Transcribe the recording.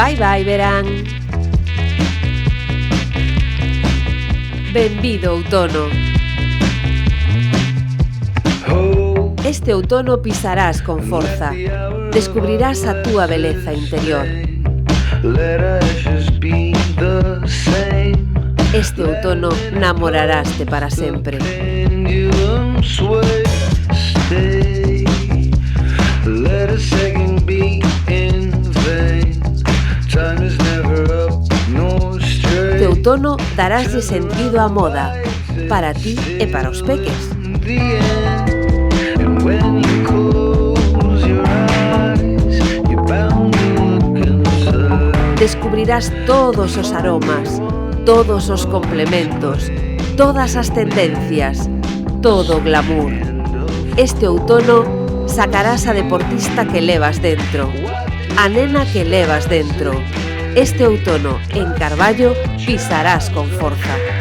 Bye bye, verán. Benvido outono. Este outono pisarás con forza. Descubrirás a túa beleza interior. Este outono namoraráste para sempre. Este outono daráslle sentido á moda, para ti e para os peques. Descubrirás todos os aromas, todos os complementos, todas as tendencias, todo o glamour. Este outono sacarás a deportista que levas dentro, a nena que levas dentro. Este outono en Carballo pisarás con forza.